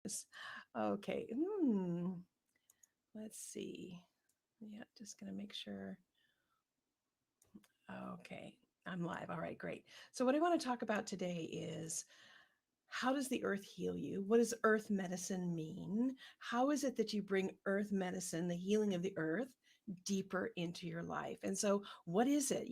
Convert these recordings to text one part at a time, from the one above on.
goodness. Okay. Let's see. Yeah, just going to make sure. Okay. I'm live. All right, great. So, what I want to talk about today is how does the earth heal you? What does earth medicine mean? How is it that you bring earth medicine, the healing of the earth, deeper into your life? And so, what is it?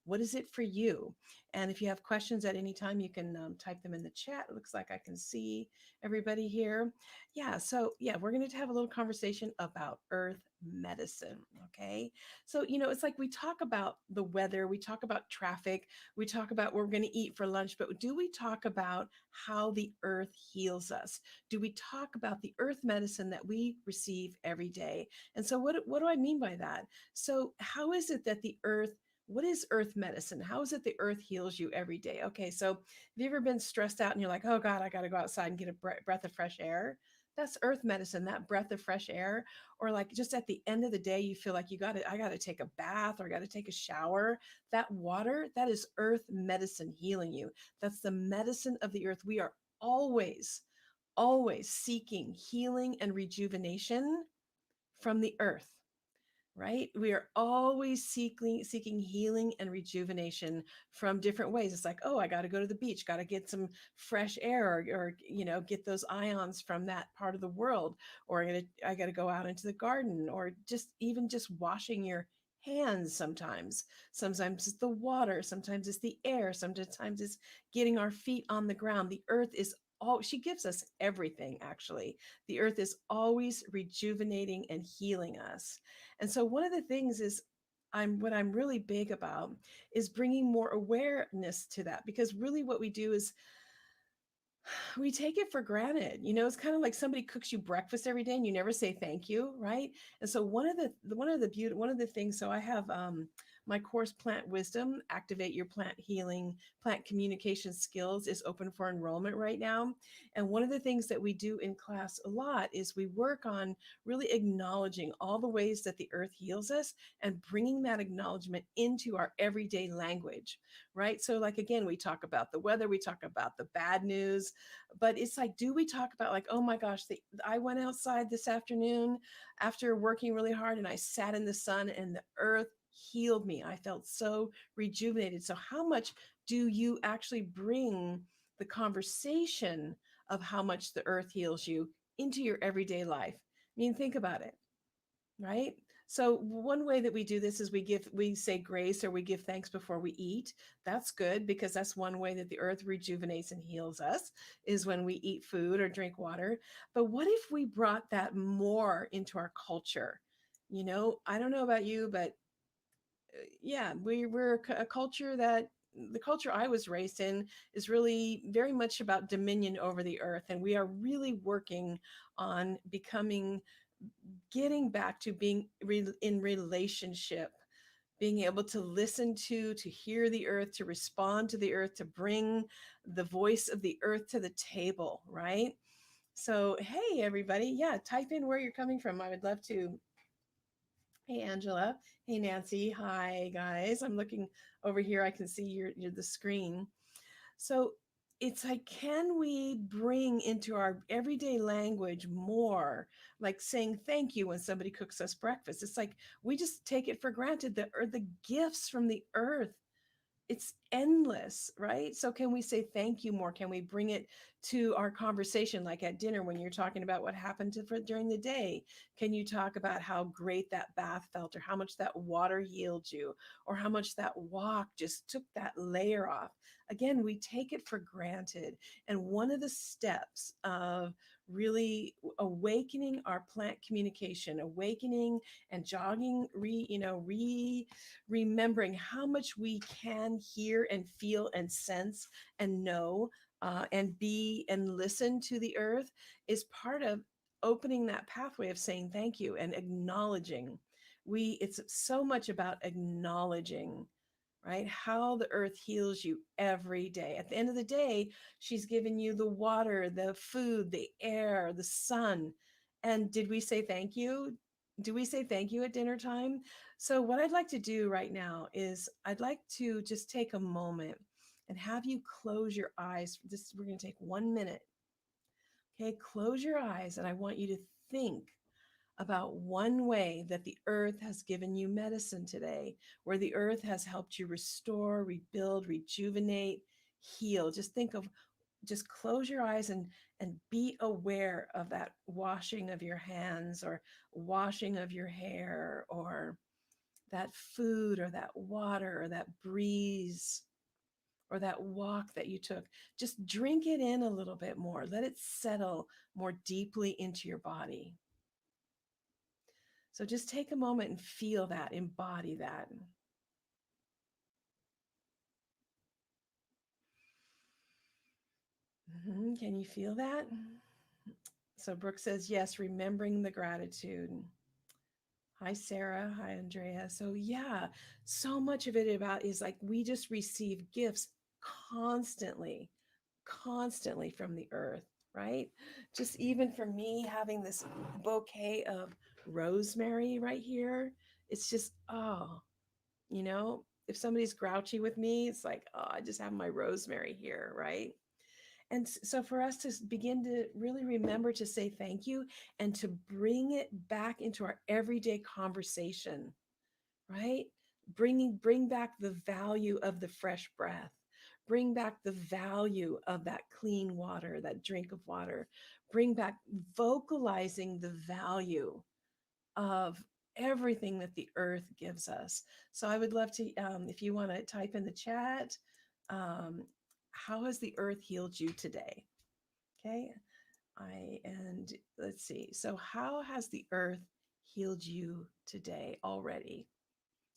What is it for you? And if you have questions at any time, you can type them in the chat. It looks like I can see everybody here. Yeah. So, yeah, we're going to have a little conversation about earth medicine. Okay. So, it's like we talk about the weather, we talk about traffic, we talk about what we're going to eat for lunch, but do we talk about how the earth heals us? Do we talk about the earth medicine that we receive every day? And so, what do I mean by that? So, how is it that the earth what is earth medicine? How is it the earth heals you every day? Okay, so have you ever been stressed out and you're like, oh God, I got to go outside and get a breath of fresh air? That's earth medicine, that breath of fresh air. Or like just at the end of the day, you feel like I got to take a bath or I got to take a shower. That water, that is earth medicine healing you. That's the medicine of the earth. We are always seeking healing and rejuvenation from the earth, right? We are always seeking healing and rejuvenation from different ways. It's like, oh, I got to go to the beach, got to get some fresh air, or get those ions from that part of the world, or I got to go out into the garden, or just washing your hands. Sometimes it's the water, sometimes it's the air, sometimes it's getting our feet on the ground. The earth is all she gives us everything. Actually, the earth is always rejuvenating and healing us. And so one of the things is what I'm really big about is bringing more awareness to that, because really what we do is we take it for granted. It's kind of like somebody cooks you breakfast every day and you never say thank you, right? And so one of the things, so I have my course Plant Wisdom, Activate Your Plant Healing, Plant Communication Skills, is open for enrollment right now. And one of the things that we do in class a lot is we work on really acknowledging all the ways that the earth heals us and bringing that acknowledgement into our everyday language, right? So like, again, we talk about the weather, we talk about the bad news, but it's like, do we talk about like, oh my gosh, I went outside this afternoon after working really hard and I sat in the sun and the earth healed me. I felt so rejuvenated. So how much do you actually bring the conversation of how much the earth heals you into your everyday life? I mean, think about it, right? So one way that we do this is we say grace, or we give thanks before we eat. That's good, because that's one way that the earth rejuvenates and heals us, is when we eat food or drink water. But what if we brought that more into our culture? I don't know about you, but yeah, we're a culture that the culture I was raised in is really very much about dominion over the earth. And we are really working on getting back to being in relationship, being able to listen to hear the earth, to respond to the earth, to bring the voice of the earth to the table, right? So, hey, everybody. Yeah, type in where you're coming from. I would love to. Hey, Angela. Hey, Nancy. Hi, guys. I'm looking over here. I can see your the screen. So it's like, can we bring into our everyday language more, like saying thank you when somebody cooks us breakfast? It's like we just take it for granted, the gifts from the earth, it's endless, right? So can we say thank you more? Can we bring it to our conversation, like at dinner when you're talking about what happened during the day? Can you talk about how great that bath felt, or how much that water healed you, or how much that walk just took that layer off? Again, we take it for granted. And one of the steps of really awakening our plant communication, awakening and jogging, remembering how much we can hear and feel and sense and know, and be and listen to the earth, is part of opening that pathway of saying thank you and acknowledging. It's so much about acknowledging, right? How the earth heals you every day. At the end of the day, she's given you the water, the food, the air, the sun. And did we say thank you? Do we say thank you at dinner time? So, what I'd like to do right now is I'd like to just take a moment and have you close your eyes. We're going to take 1 minute. Okay, close your eyes and I want you to think about one way that the earth has given you medicine today, where the earth has helped you restore, rebuild, rejuvenate, heal. Just think of, just close your eyes and be aware of that washing of your hands or washing of your hair or that food or that water or that breeze or that walk that you took. Just drink it in a little bit more. Let it settle more deeply into your body. So just take a moment and feel that, embody that. Can you feel that? So Brooke says, yes, remembering the gratitude. Hi, Sarah. Hi, Andrea. So, yeah, so much of it about is like we just receive gifts constantly, constantly from the earth, right? Just even for me having this bouquet of rosemary right here, it's just, oh, if somebody's grouchy with me, it's like, oh, I just have my rosemary here, right? And so for us to begin to really remember to say thank you and to bring it back into our everyday conversation, right? Bring back the value of the fresh breath. Bring back the value of that clean water, that drink of water. Bring back vocalizing the value of everything that the earth gives us. So I would love to, if you want to type in the chat, um, how has the earth healed you today? Okay. And let's see. So, how has the earth healed you today already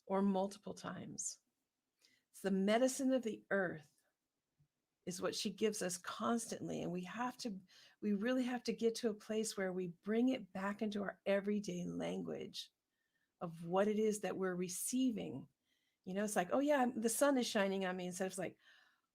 or multiple times? It's the medicine of the earth is what she gives us constantly. And we really have to get to a place where we bring it back into our everyday language of what it is that we're receiving. It's like, oh, yeah, the sun is shining on me instead of like,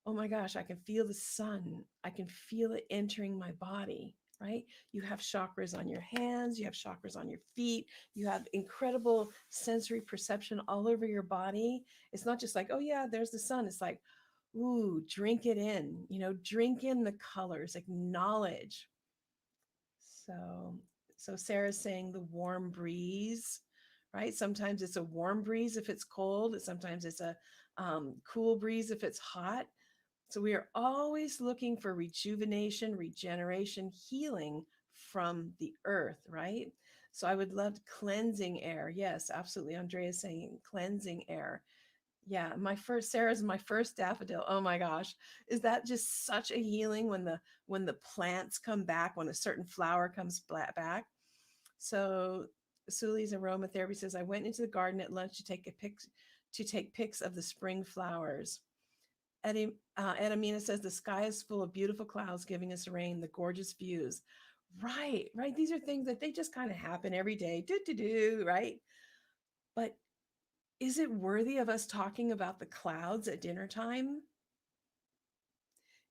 oh my gosh, I can feel the sun. I can feel it entering my body, right? You have chakras on your hands, you have chakras on your feet, you have incredible sensory perception all over your body. It's not just like, oh yeah, there's the sun. It's like, ooh, drink it in, drink in the colors, acknowledge. So, so Sarah's saying the warm breeze, right? Sometimes it's a warm breeze if it's cold. Sometimes it's a cool breeze if it's hot. So we are always looking for rejuvenation, regeneration, healing from the earth, right? So I would love cleansing air. Yes, absolutely. Andrea is saying cleansing air. Yeah, Sarah's my first daffodil. Oh my gosh. Is that just such a healing when the plants come back, when a certain flower comes back? So Suli's aromatherapy says I went into the garden at lunch to take pics of the spring flowers. Edamina says the sky is full of beautiful clouds giving us rain, the gorgeous views. Right, right. These are things that they just kind of happen every day. Right? But is it worthy of us talking about the clouds at dinner time?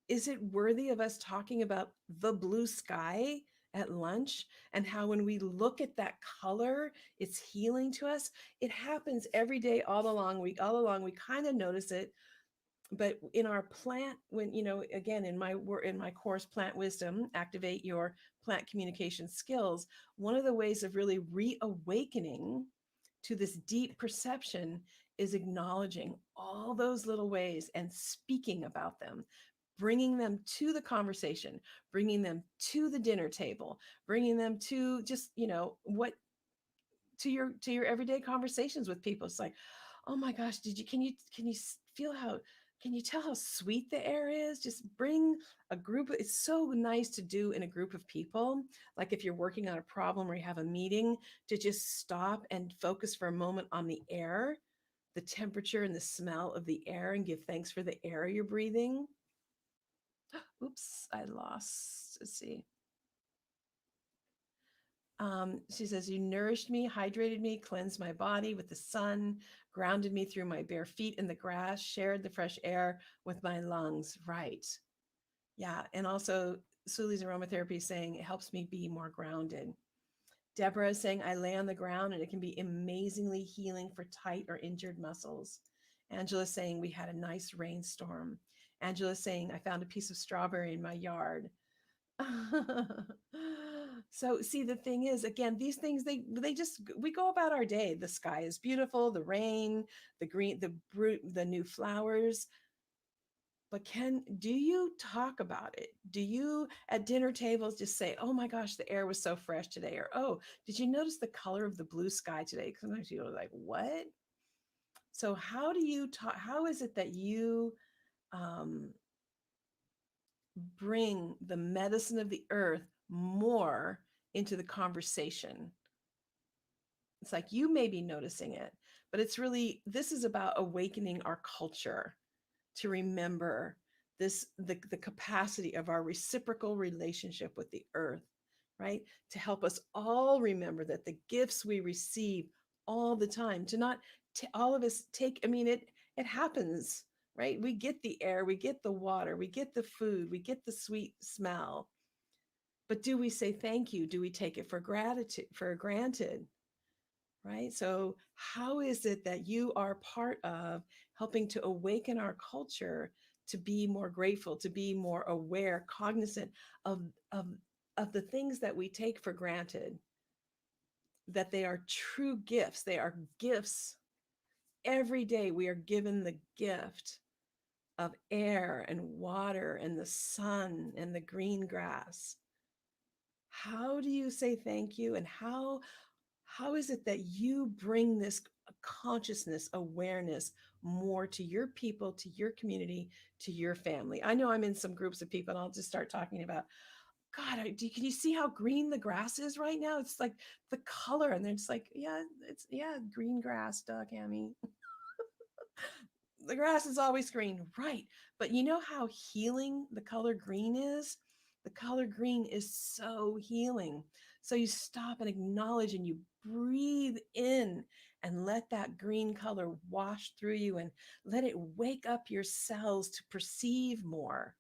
Is it worthy of us talking about the blue sky at lunch and how when we look at that color, it's healing to us? It happens every day, all along. We kind of notice it, but in our plant, when again in my course Plant Wisdom, activate your plant communication skills, one of the ways of really reawakening to this deep perception is acknowledging all those little ways and speaking about them, bringing them to the conversation, bringing them to the dinner table, bringing them to just what to your everyday conversations with people. It's like, oh my gosh, can you feel how can you tell how sweet the air is? Just bring a group. It's so nice to do in a group of people. Like if you're working on a problem or you have a meeting, to just stop and focus for a moment on the air, the temperature and the smell of the air, and give thanks for the air you're breathing. Oops, I lost. Let's see. She says, you nourished me, hydrated me, cleansed my body with the sun, grounded me through my bare feet in the grass, shared the fresh air with my lungs. Right. Yeah. And also, Suli's aromatherapy is saying it helps me be more grounded. Deborah is saying, I lay on the ground and it can be amazingly healing for tight or injured muscles. Angela's saying, we had a nice rainstorm. Angela's saying, I found a piece of strawberry in my yard. So see, the thing is, again, these things, they just, we go about our day. The sky is beautiful, the rain, the green, the new flowers. But do you talk about it? Do you at dinner tables just say, oh my gosh, the air was so fresh today? Or, oh, did you notice the color of the blue sky today? Sometimes people are like, what? So how do you talk? How is it that you um, bring the medicine of the earth more into the conversation? It's like you may be noticing it, but it's really, this is about awakening our culture to remember the capacity of our reciprocal relationship with the earth, right? To help us all remember that the gifts we receive all the time, to not all of us take, I mean, it happens, right? We get the air, we get the water, we get the food, we get the sweet smell. But do we say thank you? Do we take it for gratitude, for granted? Right? So, how is it that you are part of helping to awaken our culture to be more grateful, to be more aware, cognizant of, of, of the things that we take for granted, that they are true gifts? They are gifts. Every day we are given the gift of air and water and the sun and the green grass. How do you say thank you? And how is it that you bring this consciousness, awareness more to your people, to your community, to your family? I know I'm in some groups of people and I'll just start talking about, God, can you see how green the grass is right now? It's like the color. And they're just like, yeah, it's, yeah, green grass, duh, Cammy. The grass is always green, right? But you know how healing the color green is? The color green is so healing. So you stop and acknowledge and you breathe in and let that green color wash through you and let it wake up your cells to perceive more,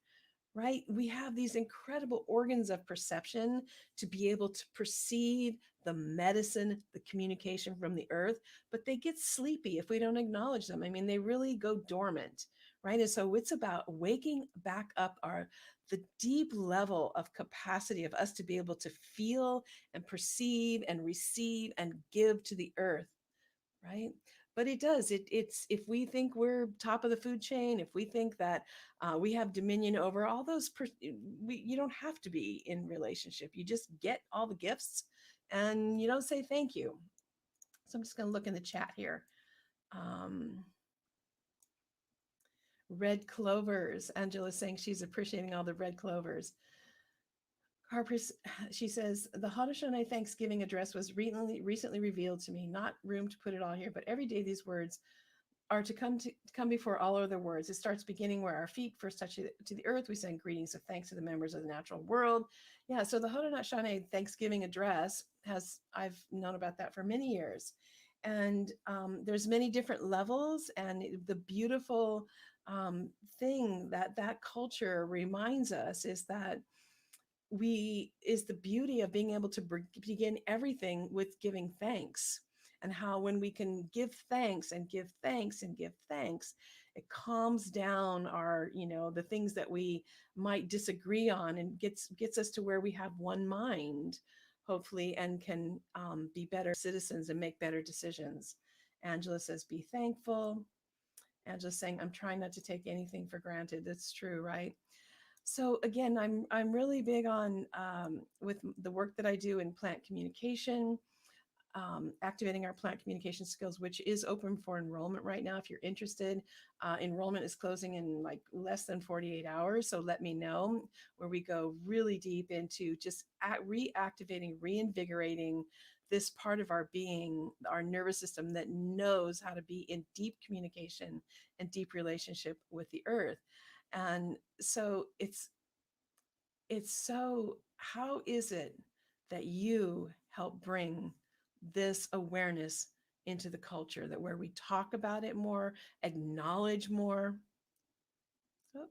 right? We have these incredible organs of perception to be able to perceive the medicine, the communication from the earth, but they get sleepy if we don't acknowledge them. I mean, they really go dormant, right? And so it's about waking back up the deep level of capacity of us to be able to feel and perceive and receive and give to the earth, right? But it does, it's, if we think we're top of the food chain, if we think that we have dominion over all those you don't have to be in relationship. You just get all the gifts and you don't say thank you. So I'm just going to look in the chat here. um, Red clovers, Angela's saying she's appreciating all the red clovers. Harper's, she says, the Haudenosaunee Thanksgiving address was recently revealed to me. Not room to put it all here, but every day these words are to come before all other words. It starts beginning where our feet first touch to the earth. We send greetings of thanks to the members of the natural world. Yeah, so the Haudenosaunee Thanksgiving address I've known about that for many years. And there's many different levels, and the beautiful thing that that culture reminds us is that is the beauty of being able to begin everything with giving thanks, and how when we can give thanks and give thanks and give thanks, it calms down our, the things that we might disagree on, and gets us to where we have one mind, hopefully, and can be better citizens and make better decisions. Angela says, be thankful. Angela's saying, I'm trying not to take anything for granted. That's true, right? So again, I'm really big on with the work that I do in plant communication, activating our plant communication skills, which is open for enrollment right now. If you're interested, enrollment is closing in like less than 48 hours. So let me know, where we go really deep into just reactivating, reinvigorating this part of our being, our nervous system that knows how to be in deep communication and deep relationship with the earth. And so so, how is it that you help bring this awareness into the culture, that where we talk about it more, acknowledge more? Oh,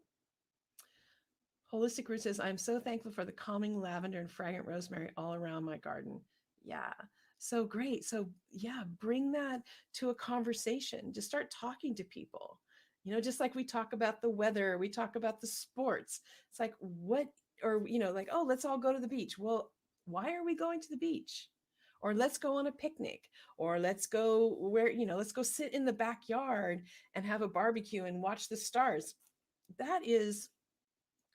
Holistic Root says, I'm so thankful for the calming lavender and fragrant rosemary all around my garden. Yeah. So great. So yeah, bring that to a conversation. Just start talking to people. Just like we talk about the weather, we talk about the sports. It's like, what or like, oh, let's all go to the beach. Well, why are we going to the beach? Or let's go on a picnic, or let's go where, let's go sit in the backyard and have a barbecue and watch the stars. That is,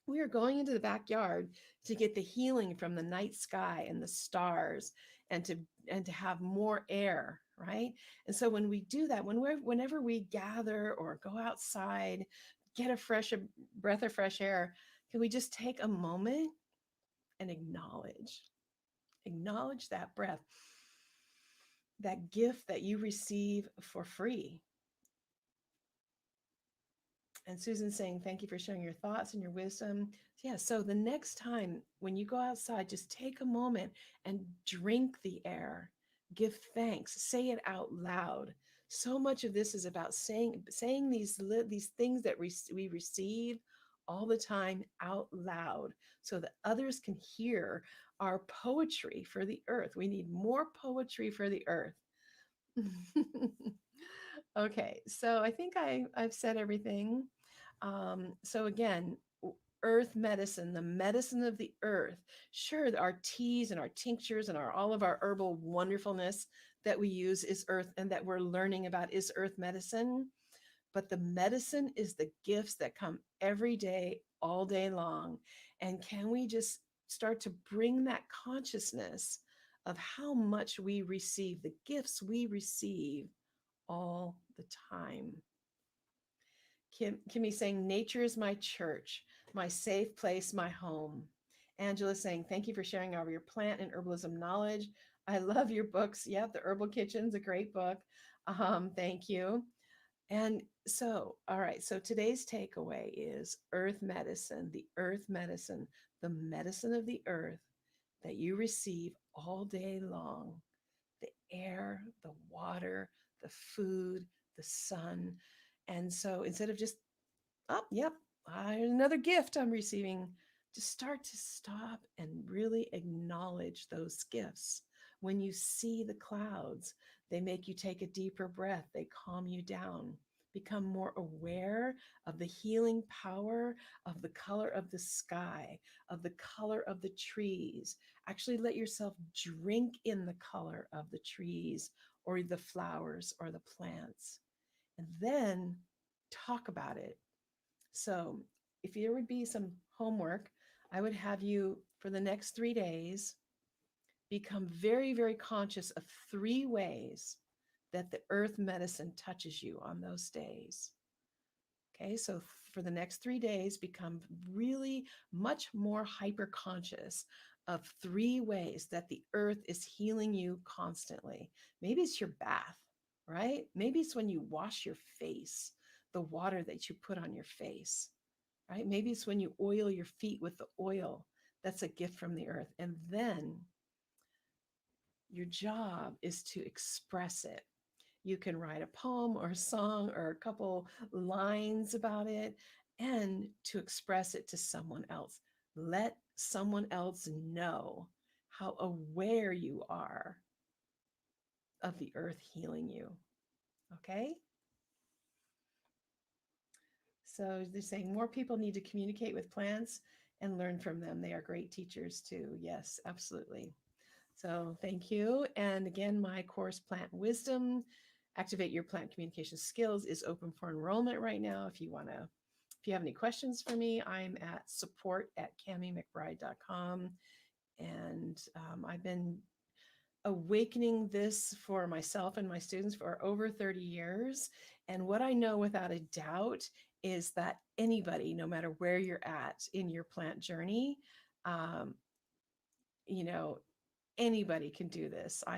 we are going into the backyard to get the healing from the night sky and the stars, and to have more air, right? And so when we do that, whenever we gather or go outside, get a breath of fresh air, can we just take a moment and acknowledge that breath, that gift that you receive for free? And Susan's saying, thank you for sharing your thoughts and your wisdom. Yeah, so the next time when you go outside, just take a moment and drink the air. Give thanks, say it out loud. So much of this is about saying these things that we receive all the time out loud, so that others can hear our poetry for the earth. We need more poetry for the earth. Okay, so I think I've said everything. So again, earth medicine, the medicine of the earth. Sure, our teas and our tinctures and all of our herbal wonderfulness that we use is earth, and that we're learning about is earth medicine. But the medicine is the gifts that come every day, all day long. And can we just start to bring that consciousness of how much we receive, the gifts we receive all the time? Kimmy saying, nature is my church, my safe place, my home. Angela saying, thank you for sharing all of your plant and herbalism knowledge. I love your books. Yep, The Herbal Kitchen's a great book. Thank you. And so, all right, so today's takeaway is earth medicine, the medicine of the earth that you receive all day long: the air, the water, the food, the sun. And so instead of just, oh, yep, another gift I'm receiving, just start to stop and really acknowledge those gifts. When you see the clouds, they make you take a deeper breath, they calm you down. Become more aware of the healing power of the color of the sky, of the color of the trees. Actually, let yourself drink in the color of the trees or the flowers or the plants. And then talk about it. So, if there would be some homework, I would have you for the next 3 days become very, very conscious of 3 ways that the earth medicine touches you on those days. Okay, so for the next 3 days, become really much more hyper conscious of 3 ways that the earth is healing you constantly. Maybe it's your bath, right? Maybe it's when you wash your face, the water that you put on your face, right? Maybe it's when you oil your feet with the oil. That's a gift from the earth. And then your job is to express it. You can write a poem or a song or a couple lines about it, and to express it to someone else. Let someone else know how aware you are of the earth healing you. Okay? So they're saying more people need to communicate with plants and learn from them. They are great teachers too. Yes, absolutely. So thank you. And again, my course, Plant Wisdom, Activate Your Plant Communication Skills, is open for enrollment right now. If you have any questions for me, I'm at support@cammymcbride.com. And I've been awakening this for myself and my students for over 30 years. And what I know without a doubt is that anybody, no matter where you're at in your plant journey, um, you know, anybody can do this. I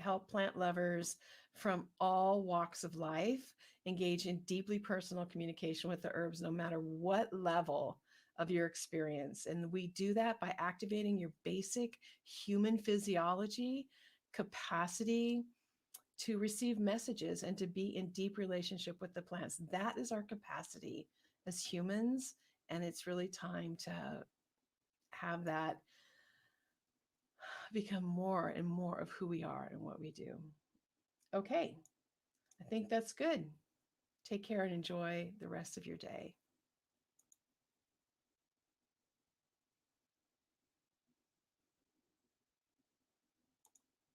help plant lovers from all walks of life engage in deeply personal communication with the herbs, no matter what level of your experience. And we do that by activating your basic human physiology capacity to receive messages and to be in deep relationship with the plants. That is our capacity as humans. And it's really time to have that become more and more of who we are and what we do. Okay, I think that's good. Take care and enjoy the rest of your day.